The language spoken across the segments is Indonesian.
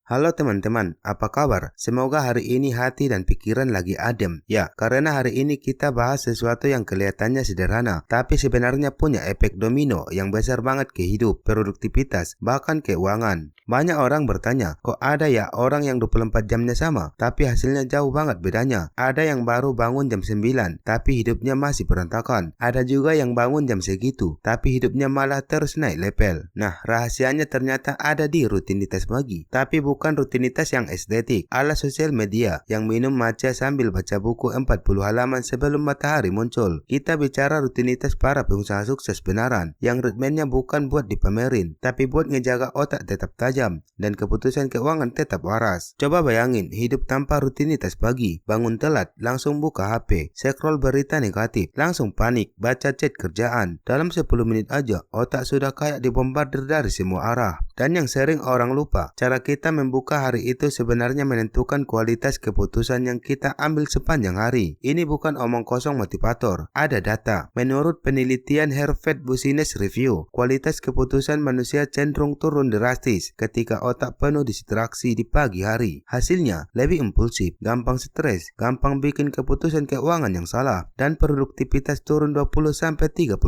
Halo teman-teman, apa kabar? Semoga hari ini hati dan pikiran lagi adem. Ya, karena hari ini kita bahas sesuatu yang kelihatannya sederhana, tapi sebenarnya punya efek domino yang besar banget ke hidup, produktivitas, bahkan keuangan. Banyak orang bertanya, kok ada ya orang yang 24 jamnya sama, tapi hasilnya jauh banget bedanya. Ada yang baru bangun jam 9, tapi hidupnya masih berantakan. Ada juga yang bangun jam segitu, tapi hidupnya malah terus naik level. Nah, rahasianya ternyata ada di rutinitas pagi, tapi bukan rutinitas yang estetik ala sosial media yang minum matcha sambil baca buku 40 halaman sebelum matahari muncul. Kita bicara rutinitas para pengusaha sukses benaran yang ritmenya bukan buat dipamerin, tapi buat ngejaga otak tetap tajam dan keputusan keuangan tetap waras. Coba bayangin hidup tanpa rutinitas pagi, bangun telat, langsung buka HP, scroll berita negatif, langsung panik, baca chat kerjaan. Dalam 10 menit aja, otak sudah kayak dibombardir dari semua arah. Dan yang sering orang lupa, cara kita membuka hari itu sebenarnya menentukan kualitas keputusan yang kita ambil sepanjang hari. Ini bukan omong kosong motivator, ada data. Menurut penelitian Harvard Business Review, kualitas keputusan manusia cenderung turun drastis ketika otak penuh distraksi di pagi hari. Hasilnya, lebih impulsif, gampang stres, gampang bikin keputusan keuangan yang salah, dan produktivitas turun 20-30%.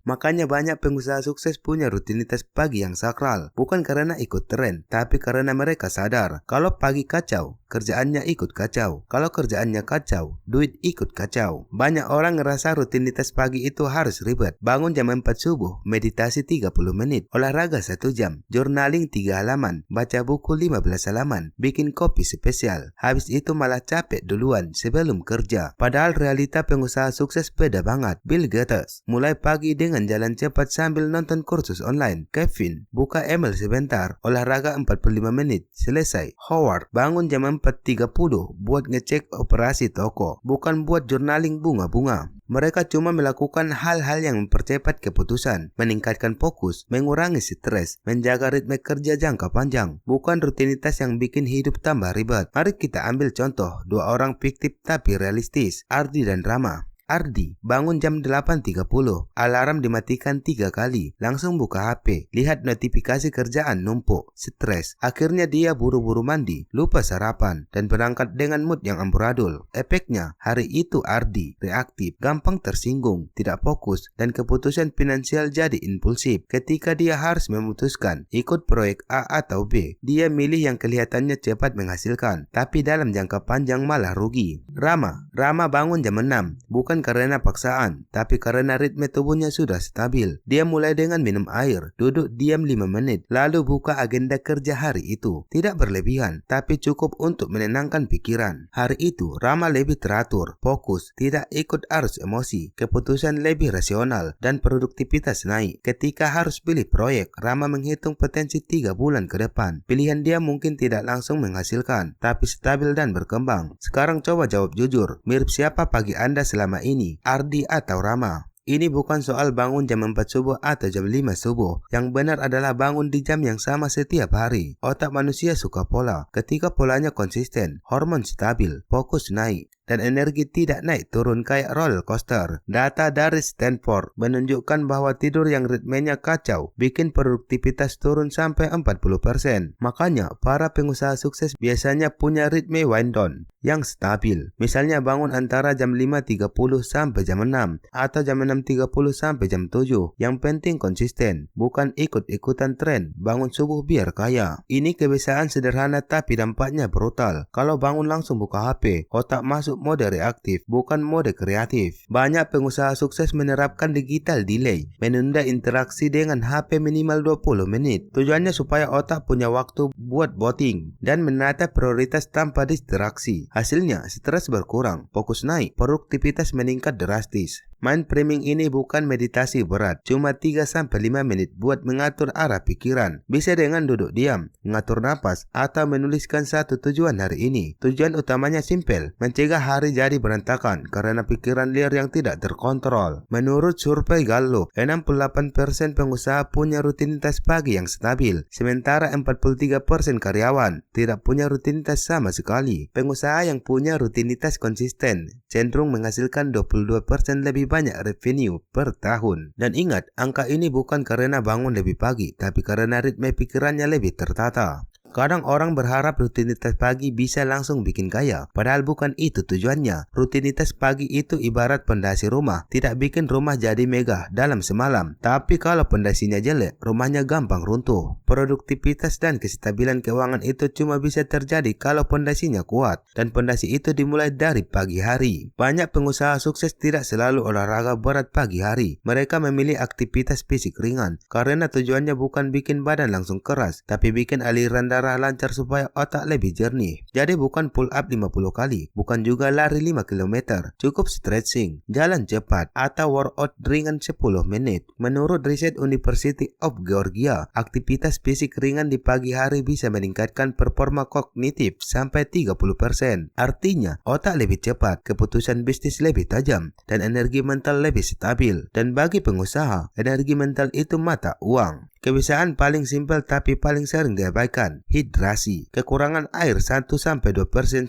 Makanya banyak pengusaha sukses punya rutinitas pagi yang sakral. Bukan karena ikut tren, tapi karena mereka sadar kalau pagi kacau, kerjaannya ikut kacau. Kalau kerjaannya kacau, duit ikut kacau. Banyak orang ngerasa rutinitas pagi itu harus ribet. Bangun jam 4 subuh, meditasi 30 menit, olahraga 1 jam, journaling 3 halaman, baca buku 15 halaman, bikin kopi spesial. Habis itu malah capek duluan sebelum kerja. Padahal realita pengusaha sukses beda banget. Bill Gates mulai pagi dengan jalan cepat sambil nonton kursus online. Kevin buka email sebentar, olahraga 45 menit, selesai. Howard bangun jam 4.30 buat ngecek operasi toko, bukan buat journaling bunga-bunga. Mereka cuma melakukan hal-hal yang mempercepat keputusan, meningkatkan fokus, mengurangi stres, menjaga ritme kerja jangka panjang, bukan rutinitas yang bikin hidup tambah ribet. Mari kita ambil contoh dua orang fiktif tapi realistis, Ardi dan Rama. Ardi bangun jam 8.30, alarm dimatikan 3 kali, langsung buka HP, lihat notifikasi kerjaan numpuk, stres. Akhirnya dia buru-buru mandi, lupa sarapan, dan berangkat dengan mood yang amburadul. Efeknya, hari itu Ardi reaktif, gampang tersinggung, tidak fokus, dan keputusan finansial jadi impulsif. Ketika dia harus memutuskan ikut proyek A atau B, dia milih yang kelihatannya cepat menghasilkan, tapi dalam jangka panjang malah rugi. Rama bangun jam 6, bukan karena paksaan, tapi karena ritme tubuhnya sudah stabil. Dia mulai dengan minum air, duduk diam 5 menit, lalu buka agenda kerja hari itu. Tidak berlebihan, tapi cukup untuk menenangkan pikiran. Hari itu, Rama lebih teratur, fokus, tidak ikut arus emosi, keputusan lebih rasional, dan produktivitas naik. Ketika harus pilih proyek, Rama menghitung potensi 3 bulan ke depan. Pilihan dia mungkin tidak langsung menghasilkan, tapi stabil dan berkembang. Sekarang coba jawab jujur, mirip siapa pagi Anda selama ini, Ardi atau Rama? Ini bukan soal bangun jam 4 subuh atau jam 5 subuh. Yang benar adalah bangun di jam yang sama setiap hari. Otak manusia suka pola. Ketika polanya konsisten, hormon stabil, fokus naik, dan energi tidak naik turun kayak roller coaster. Data dari Stanford menunjukkan bahwa tidur yang ritmenya kacau bikin produktivitas turun sampai 40%. Makanya para pengusaha sukses biasanya punya ritme wind down yang stabil. Misalnya bangun antara jam 5.30 sampai jam 6 atau jam 6.30 sampai jam 7. Yang penting konsisten, bukan ikut-ikutan tren bangun subuh biar kaya. Ini kebiasaan sederhana tapi dampaknya brutal. Kalau bangun langsung buka HP, otak masuk mode reaktif, bukan mode kreatif. Banyak pengusaha sukses menerapkan digital delay, menunda interaksi dengan HP minimal 20 menit. Tujuannya supaya otak punya waktu buat voting dan menata prioritas tanpa distraksi. Hasilnya, stres berkurang, fokus naik, produktivitas meningkat drastis. Mind priming ini bukan meditasi berat, cuma 3-5 menit buat mengatur arah pikiran. Bisa dengan duduk diam, mengatur napas, atau menuliskan satu tujuan hari ini. Tujuan utamanya simpel, mencegah hari jadi berantakan karena pikiran liar yang tidak terkontrol. Menurut survei Gallup, 68% pengusaha punya rutinitas pagi yang stabil, sementara 43% karyawan tidak punya rutinitas sama sekali. Pengusaha yang punya rutinitas konsisten cenderung menghasilkan 22% lebih banyak revenue per tahun. Dan ingat, angka ini bukan karena bangun lebih pagi, tapi karena ritme pikirannya lebih tertata. Kadang orang berharap rutinitas pagi bisa langsung bikin kaya, padahal bukan itu tujuannya. Rutinitas pagi itu ibarat pondasi rumah, tidak bikin rumah jadi megah dalam semalam. Tapi kalau pondasinya jelek, rumahnya gampang runtuh. Produktivitas dan kestabilan keuangan itu cuma bisa terjadi kalau pondasinya kuat, dan pondasi itu dimulai dari pagi hari. Banyak pengusaha sukses tidak selalu olahraga berat pagi hari. Mereka memilih aktivitas fisik ringan karena tujuannya bukan bikin badan langsung keras, tapi bikin aliran darah lancar supaya otak lebih jernih. Jadi bukan pull up 50 kali, bukan juga lari 5 km, cukup stretching, jalan cepat, atau workout ringan 10 menit. Menurut riset University of Georgia, aktivitas fisik ringan di pagi hari bisa meningkatkan performa kognitif sampai 30%. Artinya, otak lebih cepat, keputusan bisnis lebih tajam, dan energi mental lebih stabil. Dan bagi pengusaha, energi mental itu mata uang. Kebiasaan paling simpel tapi paling sering diabaikan, hidrasi. Kekurangan air 1-2%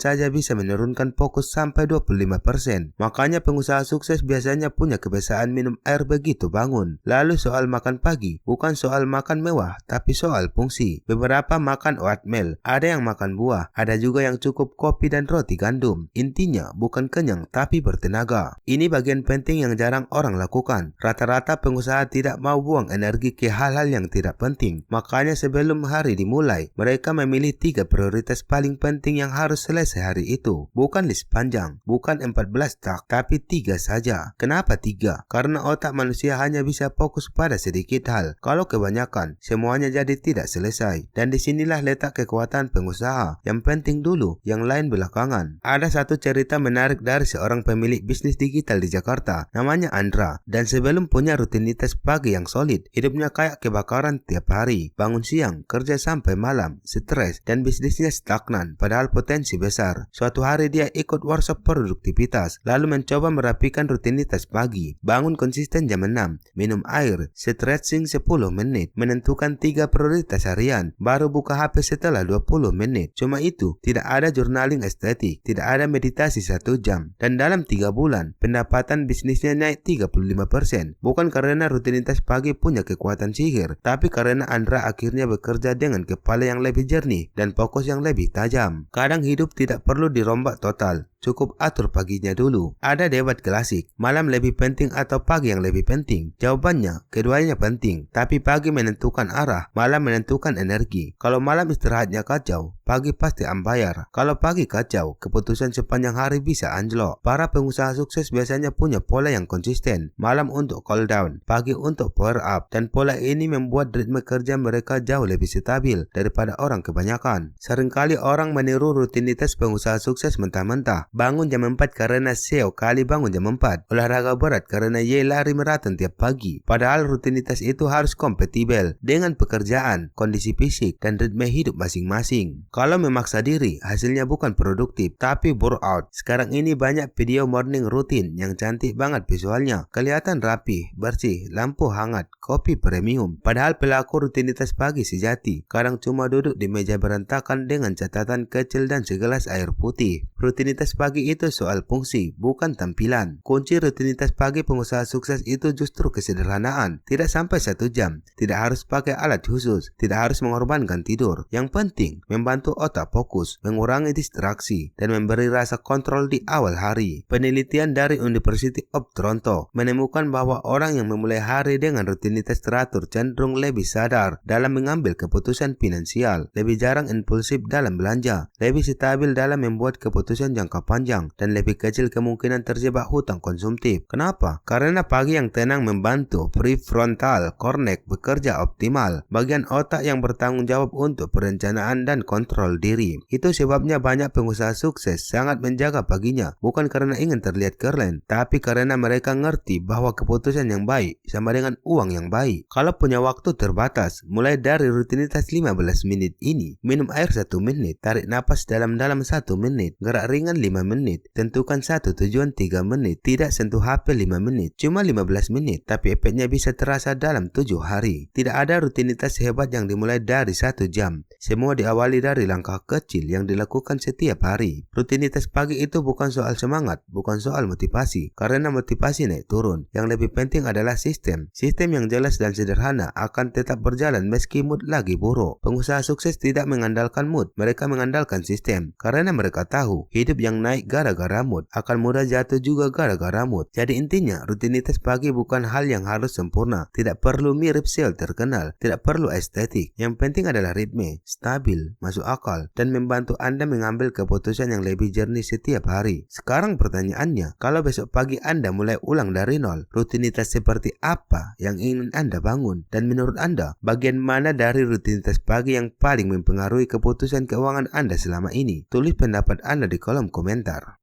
saja bisa menurunkan fokus sampai 25%. Makanya pengusaha sukses biasanya punya kebiasaan minum air begitu bangun. Lalu soal makan pagi, bukan soal makan mewah, tapi soal fungsi. Beberapa makan oatmeal, ada yang makan buah, ada juga yang cukup kopi dan roti gandum. Intinya bukan kenyang tapi bertenaga. Ini bagian penting yang jarang orang lakukan. Rata-rata pengusaha tidak mau buang energi ke hal-hal yang tidak penting. Makanya sebelum hari dimulai, mereka memilih 3 prioritas paling penting yang harus selesai hari itu. Bukan list panjang, bukan 14 tak, tapi 3 saja. Kenapa 3? Karena otak manusia hanya bisa fokus pada sedikit hal. Kalau kebanyakan, semuanya jadi tidak selesai. Dan disinilah letak kekuatan pengusaha. Yang penting dulu, yang lain belakangan. Ada satu cerita menarik dari seorang pemilik bisnis digital di Jakarta. Namanya Andra. Dan sebelum punya rutinitas pagi yang solid, hidupnya kayak kebakaran tiap hari. Bangun siang, kerja sampai malam, stres, dan bisnisnya stagnan, padahal potensi besar. Suatu hari dia ikut workshop produktivitas, lalu mencoba merapikan rutinitas pagi. Bangun konsisten jam 6, minum air, stretching 10 menit, menentukan 3 prioritas harian, baru buka HP setelah 20 menit. Cuma itu, tidak ada journaling estetik, tidak ada meditasi 1 jam. Dan dalam 3 bulan, pendapatan bisnisnya naik 35%. Bukan karena rutinitas pagi punya kekuatan sihir, tapi karena Andra akhirnya bekerja dengan kepala yang lebih jernih dan fokus yang lebih tajam. Kadang hidup tidak perlu dirombak total, cukup atur paginya dulu. Ada debat klasik, malam lebih penting atau pagi yang lebih penting? Jawabannya, keduanya penting, tapi pagi menentukan arah, malam menentukan energi. Kalau malam istirahatnya kacau, pagi pasti ambayar. Kalau pagi kacau, keputusan sepanjang hari bisa anjlok. Para pengusaha sukses biasanya punya pola yang konsisten, malam untuk cool down, pagi untuk power up, dan pola ini membuat ritme kerja mereka jauh lebih stabil daripada orang kebanyakan. Seringkali orang meniru rutinitas pengusaha sukses mentah-mentah. Bangun jam 4 karena CEO kali bangun jam 4. Olahraga berat karena ye lari maraton tiap pagi. Padahal rutinitas itu harus kompatibel dengan pekerjaan, kondisi fisik, dan ritme hidup masing-masing. Kalau memaksa diri, hasilnya bukan produktif, tapi burnout. Sekarang ini banyak video morning routine yang cantik banget visualnya. Kelihatan rapi, bersih, lampu hangat, kopi premium. Padahal pelaku rutinitas pagi sejati kadang cuma duduk di meja berantakan dengan catatan kecil dan segelas air putih. Rutinitas pagi itu soal fungsi, bukan tampilan. Kunci rutinitas pagi pengusaha sukses itu justru kesederhanaan. Tidak sampai 1 jam, tidak harus pakai alat khusus, tidak harus mengorbankan tidur. Yang penting, membantu otak fokus, mengurangi distraksi, dan memberi rasa kontrol di awal hari. Penelitian dari University of Toronto menemukan bahwa orang yang memulai hari dengan rutinitas teratur cenderung lebih sadar dalam mengambil keputusan finansial, lebih jarang impulsif dalam belanja, lebih stabil dalam membuat keputusan jangka panjang, dan lebih kecil kemungkinan terjebak hutang konsumtif. Kenapa? Karena pagi yang tenang membantu prefrontal cortex bekerja optimal, bagian otak yang bertanggung jawab untuk perencanaan dan kontrol diri. Itu sebabnya banyak pengusaha sukses sangat menjaga paginya, bukan karena ingin terlihat keren, tapi karena mereka ngerti bahwa keputusan yang baik sama dengan uang yang baik. Kalau punya waktu terbatas, mulai dari rutinitas 15 menit ini, minum air 1 menit, tarik napas dalam-dalam 1 menit, gerak ringan 5 5 menit, tentukan satu tujuan 3 menit, tidak sentuh HP 5 menit, cuma 15 menit, tapi efeknya bisa terasa dalam 7 hari. Tidak ada rutinitas hebat yang dimulai dari 1 jam. Semua diawali dari langkah kecil yang dilakukan setiap hari. Rutinitas pagi itu bukan soal semangat, bukan soal motivasi, karena motivasi naik turun. Yang lebih penting adalah sistem. Sistem yang jelas dan sederhana akan tetap berjalan meski mood lagi buruk. Pengusaha sukses tidak mengandalkan mood, mereka mengandalkan sistem. Karena mereka tahu, hidup yang naik gara-gara mood akan mudah jatuh juga gara-gara mood. Jadi intinya, rutinitas pagi bukan hal yang harus sempurna. Tidak perlu mirip sel terkenal, tidak perlu estetik. Yang penting adalah ritme, stabil, masuk akal, dan membantu Anda mengambil keputusan yang lebih jernih setiap hari. Sekarang pertanyaannya, kalau besok pagi Anda mulai ulang dari nol, rutinitas seperti apa yang ingin Anda bangun? Dan menurut Anda, bagian mana dari rutinitas pagi yang paling mempengaruhi keputusan keuangan Anda selama ini? Tulis pendapat Anda di kolom komentar.